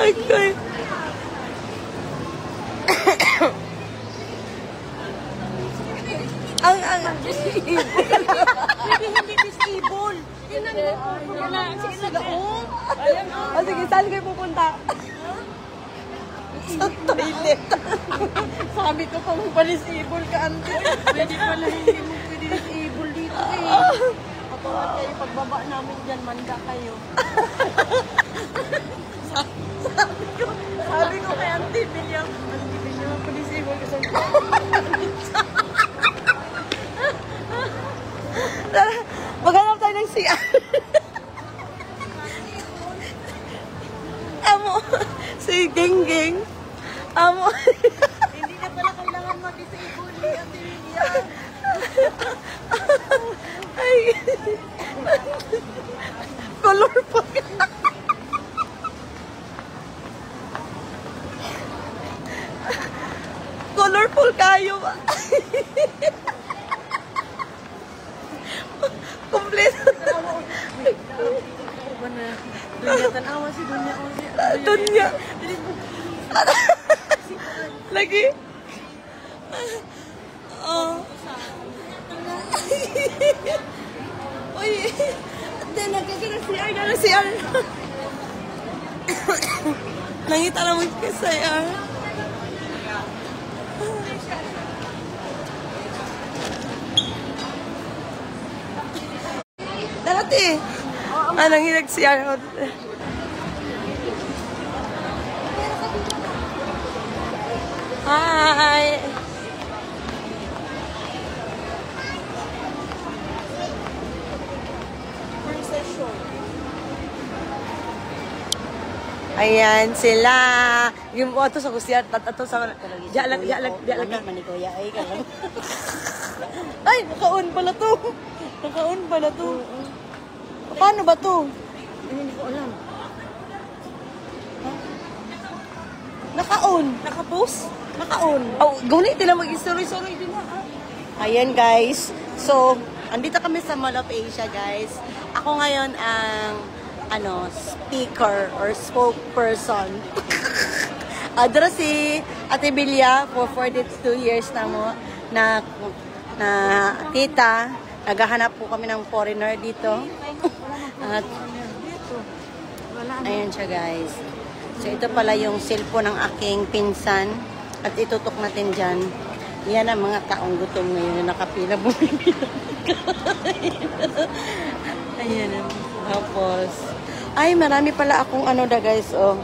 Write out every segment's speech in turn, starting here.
Okay. ang hindi disable. Sige, saan kayo pupunta? Sa toilet. Sabi ko kung pa-disable ka, auntie. Pwede pala hindi mo pwede-disable dito eh. Kapag kayo pagbaba namin dyan, manda kayo. Sabi ko kay Auntie Bilyang, pa-disable ka sa maghanap tayo ng CR. Amo, si Genggeng. Amo. Hindi na pala kailangan mag-disable ni Ate Bilyang. Ay. Colorful. Colorful kayo ba? Kompleto. Dunya tanawa si Dunya. Dunya. Lagi. Oh. Uy. Then nagkakasiya na siya. Nangita na mo kasaya. Dati. Anong hirag siya. Hi. Ayan sila. Yung auto sa kusya, tato sa jalag manikuya ay kalang. Ay, naka-on pala to. Naka-on pala to. Paano ba to? Hindi ko alam. Naka-on. Naka-post? Naka-on. Oh, gawin nila mag-story-story din na. Ayan guys. So, andito kami sa Mall of Asia guys. Ako ngayon ang speaker or spokesperson. Adra si Ate Bilya for 42 years na mo na tita. Naghahanap po kami ng foreigner dito. At ayan siya guys. So ito pala yung cellphone ng aking pinsan. At itutok natin dyan. Yan ang mga taong gutom ngayon na nakapila bumibili. Ayan. Tapos ay, marami pala akong guys, oh.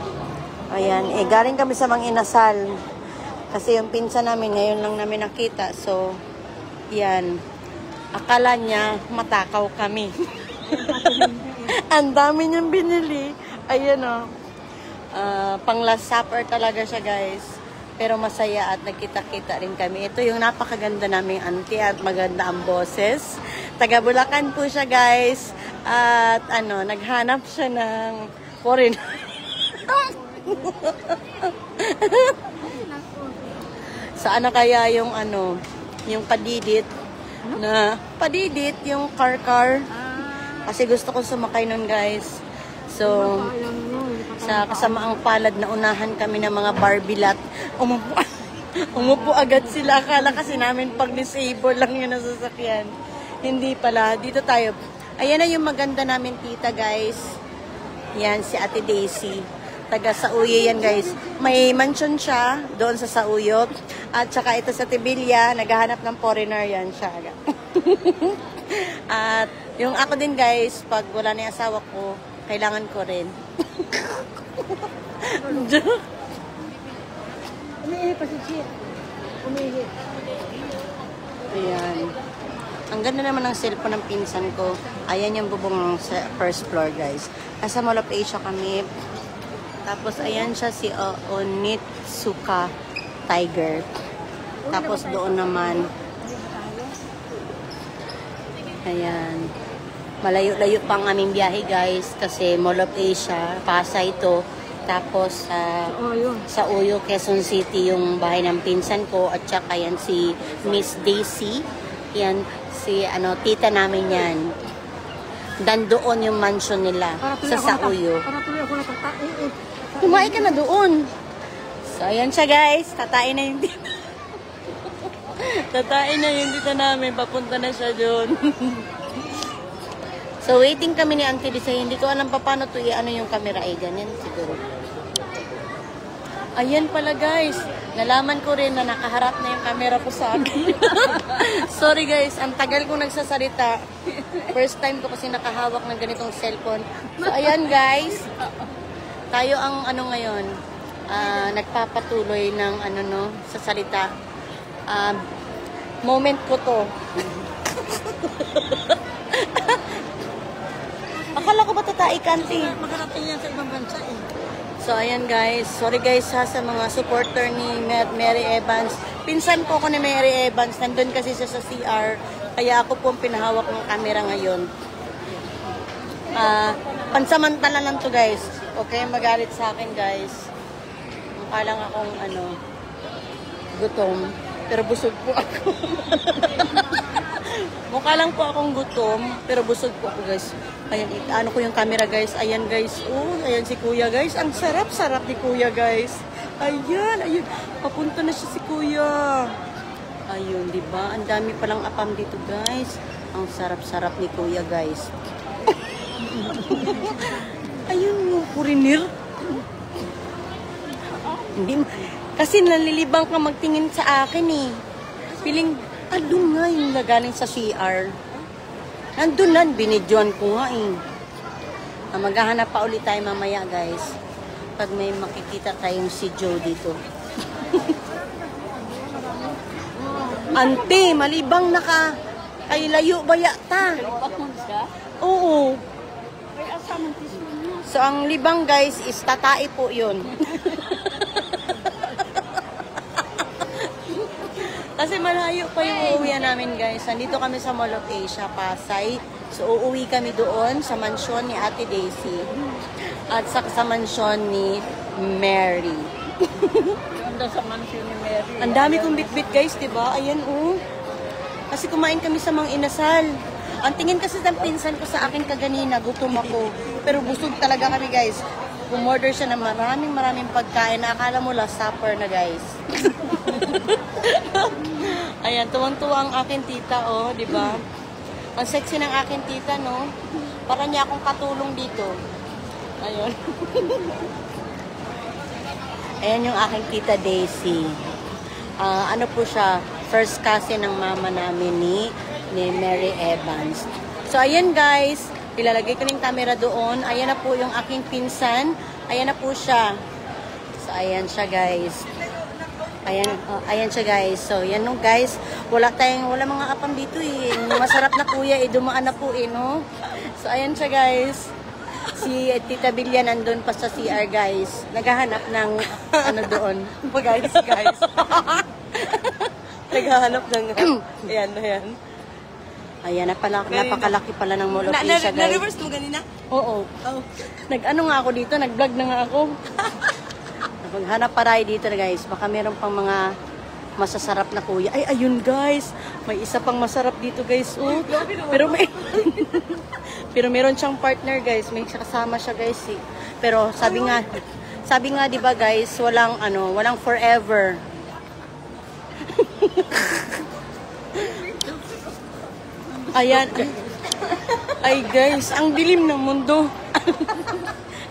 Ayan, galing kami sa Mang Inasal. Kasi yung pinsan namin, ngayon lang namin nakita. So, yan. Akala niya, matakaw kami. Ang dami niyang binili. Ayan, oh. Pang last supper talaga siya, guys. Pero masaya at nagkita-kita rin kami. Ito yung napakaganda naming auntie at maganda ang boses. Taga Bulacan po siya, guys. At naghanap siya ng foreigner. Saan na kaya yung yung padidit yung car. Kasi gusto ko sumakay nun guys. So, sa kasamaang palad na unahan kami ng mga barbilat. Umupo agad sila. Akala kasi namin pag disable lang yun ang sasakyan. Hindi pala. Dito tayo. Ayan na yung maganda namin tita guys. Yan si Ate Daisy. Taga Sauyo yan guys. May mansion siya doon sa Sauyo. At saka ito sa Tibilya. Naghahanap ng foreigner yan siya. At yung ako din guys. Pag wala na yung asawa ko, kailangan ko rin. Umihi pa si Chia. Umihi. Ayan. Ang ganda naman ng cellphone ng pinsan ko. Ayan yung bubong sa first floor, guys. Nasa Mall of Asia kami. Tapos, ayan siya si Onitsuka Tiger. Tapos, doon naman. Ayan. Malayo-layo pang aming biyahe, guys. Kasi Mall of Asia, Pasay ito. Tapos, sa Uyo, Quezon City, yung bahay ng pinsan ko. At saka yan si Miss Daisy. Yan, si tita namin yan. Dan doon yung mansion nila sa Sauyo. Kumain ka na doon. So, ayan siya guys. Tatain na yung dito. Tatain na yung dito namin. Papunta na siya doon. So, waiting kami ni Auntie Lisa. Hindi ko alam pa paano to ano yung camera. Eh, ganyan siguro. Ayan pala guys. Nalaman ko rin na nakaharap na yung camera ko sa akin. Sorry guys. Ang tagal kong nagsasalita. First time ko kasi nakahawak ng ganitong cellphone. So, ayan guys. Tayo ang ano ngayon. Nagpapatuloy ng ano no, sa salita. Moment ko to. Akala ko ba tatai kanti? Makarating yan sa ibang bansa eh. So, ayan guys. Sorry guys ha sa mga supporter ni Mary Evans. Pinsan ko ni Mary Evans. Nandun kasi siya sa CR. Kaya ako po ang pinahawak ng camera ngayon. Pansamantala lang to guys. Okay, magalit sa akin guys. Mukha lang akong ano, gutom. Pero busog po ako. Mukha lang po akong gutom. Pero busog po ako guys. Ayan, ano ko yung camera guys. Ayan guys. Oh, ayan si kuya guys. Ang sarap-sarap ni kuya guys. Ayan, ayun. Papunta na siya si kuya. Ayun, di ba? Ang dami palang apam dito guys. Ang sarap-sarap ni kuya guys. Ayun yung kurinir. Hindi, kasi nalilibang ka magtingin sa akin eh. Piling, andun nga yung nagaling sa CR. Nandun na, binidyoan ko nga eh. Maghahanap pa ulit tayo mamaya guys. Pag may makikita tayong si Joe dito. Ante, malibang naka kay layo ba yata? Oo. So, ang libang guys is tatai po yun. Kasi malayo pa yung uuwian namin guys. Nandito kami sa Mall of Asia, Pasay. So, uuwi kami doon sa mansyon ni Ate Daisy. At sa mansyon ni Mary. Sa mansyon ni Mary. Ang dami kong bitbit guys, diba? Ayan oh. Kasi kumain kami sa Mang Inasal. Ang tingin kasi ng pinsan ko sa akin kaganina, gutom ako. Pero busog talaga kami guys. Umorder siya ng maraming pagkain na akala mo last supper na guys. Ayan, tuwang-tuwa ang aking tita, oh, di ba? Ang sexy ng aking tita, no? Para niya akong katulong dito. Ayun. Ayan yung aking tita Daisy. Ano po siya? First cousin ng mama namin ni Mary Evans. So, ayan guys. Ilalagay ko ng camera doon. Ayan na po yung aking pinsan. Ayan na po siya. So, ayan siya guys. Ayan siya guys. So, yan no guys. Wala mga apam dito eh. Masarap na kuya eh. Dumaan na po eh, no? So, ayan siya guys. Si Tita Bilya nandun pa sa CR guys. Naghahanap ng ano doon. Guys. Naghahanap ng ayan. Ayan, napakalaki pala ng Mall of Asia guys. Na-reverse mo ganina? Oo. Nag-ano nga ako dito, nag-vlog na nga ako. Maghanap paray dito na guys. Baka meron pang mga masasarap na kuya. Ay, ayun guys. May isa pang masarap dito guys. Oh. Pero meron siyang partner guys. May kasama siya guys eh. Pero sabi nga 'di ba guys, walang forever. Ayan. Ay guys, ang dilim ng mundo.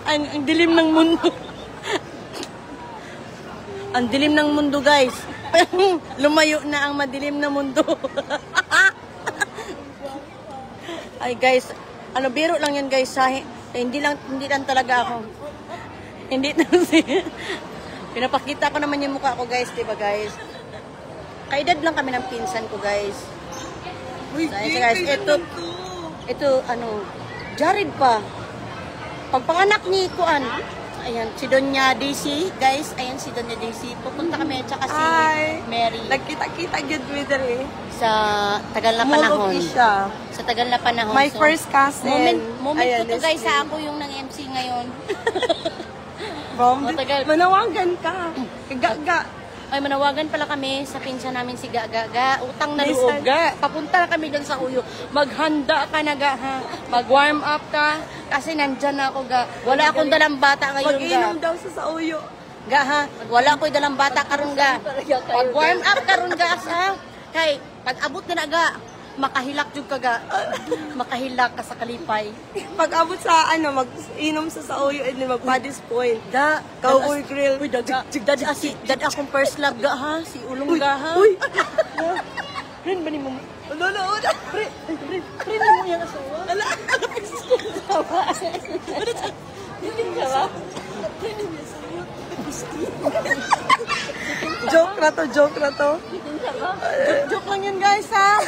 ang dilim ng mundo. Ang dilim ng mundo guys. Lumayo na ang madilim na mundo. Ay guys, biro lang yan guys. Hindi lang talaga ako. Hindi pinapakita ko naman yung mukha ko guys, diba guys? Kaedad lang kami ng pinsan ko guys. So, ayan guys, ito Jared pa. Pagpanganak ni Kuan. Ayan, si Doña Daisy, guys. Ayan si Doña Daisy. Pupunta kami at saka si Mary. Nagkita-kita good with her eh. Sa tagal na panahon. Siya. Sa tagal na panahon. My first cousin. Moment ko to guys, ako yung nang-MC ngayon. Manawagan ka. Gaga. Ay, manawagan pala kami sa pinsan namin si Gaga. Utang na Yes, loob, sir. Ga. Papunta na kami dyan sa Uyo. Maghanda ka na, Ga, ha? Mag-warm up ka. Kasi nandyan na ako, Ga. Wala akong dalang bata ngayon, Ga. Mag-inom daw sa uyo. Ga, ha? Wala ko'y dalang bata karon, Ga. Mag-warm up karon, Ga, ha? Kay, pag abot na, Ga, makahilak jud ka, Ga. Makahilak ka sa kalipay. Pag-abot sa mag-inom sa uyo and then mag-Paddy's Point. Ga, Cowboy grill. Uy, dad akong first love, Ga, ha? Si Ulong, Ga, ha? Uy! Rin ba ni mo? Lolo, Rin mo yung asawa? Ala! Hindi ka ba? Joke na to. Joke lang yan, guys, ha?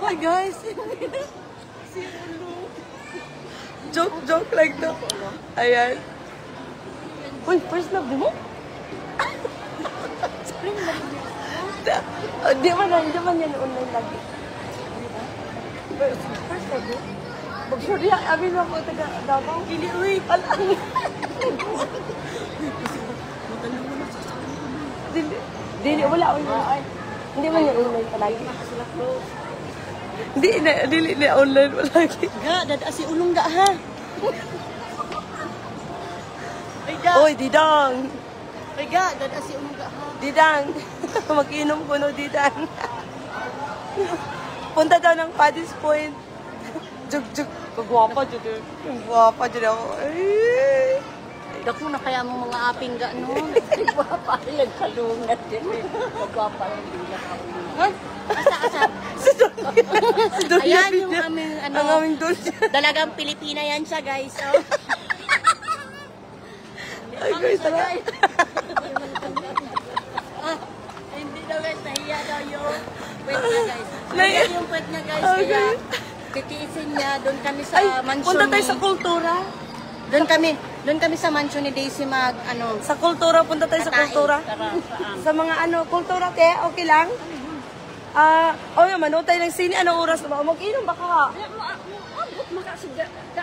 Hoy, guys. Joke lang to. Ayan. Uy, first love di mo? Di man yan online lagi. First love mo? Mag-surya, amin mo ako taga Davao. Dili, uy. Dili, wala online. Hindi man yan online palagi. Dili na online palagi. Ga, dad si Ulong, Ga, ha? Ay, Ga. Oy, Didang! Ay, Ga, dad si Ulong, Ga, ha? Didang! Mag-inom ko no, Didang. Punta daw ng Paddy's Point. Jug. Pagwapa dyan. Pagwapa dyan ako. Ay. Dako na kaya mo mga aping, Ga, no? Pagwapa. Nagkalungat din. Pagwapa lang din ako. Ha? Asa? Si Donya. Ayan yung aming, Ang aming Donya. dalagang Pilipina yan siya, guys. Oh. Ay, guys, tara. Hindi daw, guys. Nahiya daw yung puwet niya, guys. Nahiya. Nahiya yung puwet niya, guys. Okay. Kaya titiisin niya. Doon kami sa Ay, mansion punta tayo ni... sa kultura. Doon kami sa mansion ni Daisy mag, Sa kultura, punta tayo sa katae. kultura. Tara, saan? Sa mga kultura, te, okay lang? Manood tayo ng sine. Anong oras na ba? Mag-inom ba ka?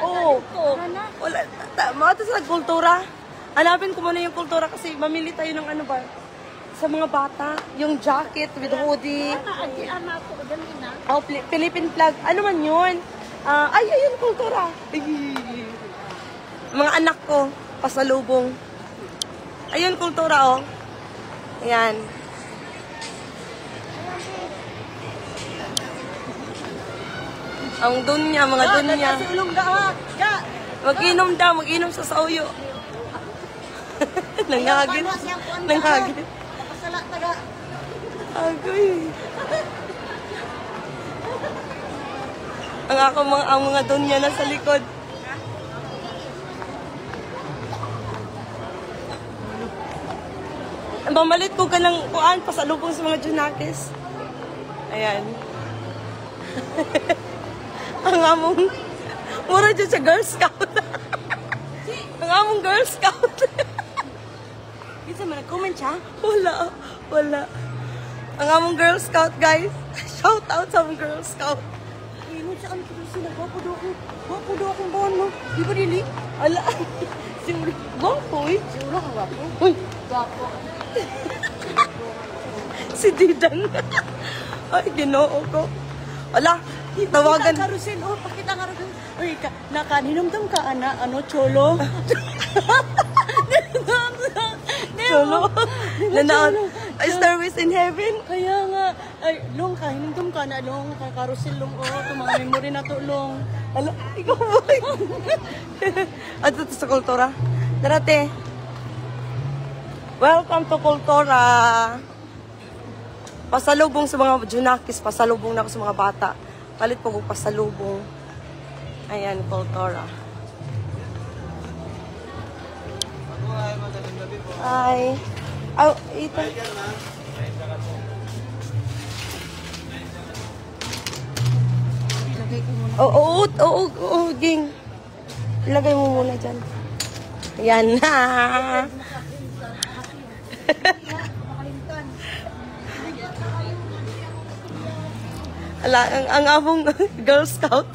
Oo. Wala. Mga sa kultura. Hanapin ko muna yung kultura kasi mamili tayo ng ano ba? Sa mga bata. Yung jacket with hoodie. Oh, Philippine flag. Ano man yun? Ayun, kultura. Ay. Mga anak ko, pasalubong. Ayun, kultura, oh. Ayan. Ang dunya, mga dunya. Si Ulong, Ga, ha? Ga! Mag-inom daw, mag-inom sa sauyo. Nanghagin. Nanghagin. Napasala, taga. Agoy. Ang mga dunya na sa likod. Mamalit ko ka ng kuan, pasalubong sa mga Junakis. Ayan. Ang among, mura dyan sa Girl Scout. Ang among Girl Scout. Bisa mo nag-comment siya? Wala. Ang among Girl Scout, guys. Shout out sa among Girl Scout. Ino siya kami kito sila. Gwapo do akong buwan mo. Di ba dili? Ala. Si Gwapo, eh. Si Ulong, ang gwapo. Uy, Gwapo. si Didan. Ay, ginoo ko. Ala, tawagan. Pakita Carousel, oh, pakita Carousel. Uy, nakaninumdum ka, cholo. Solo. Nanaon. Starways in Heaven. Kaya nga, ay, Long, kahinumdum ka na, Long, Carousel, Long, oh, itong mga memory na to, Long. Ala, ikaw boy. At ito sa kultura. Darate. Welcome to Kultura. Pasalubong sa mga Junakis, pasalubong na ako sa mga bata. Palit po ko pasalubong. Ayan, Kultura. Ay. Ito. Oo, ging. Ilagay mo muna dyan. Ayan na. Ala, ang among Girl Scout.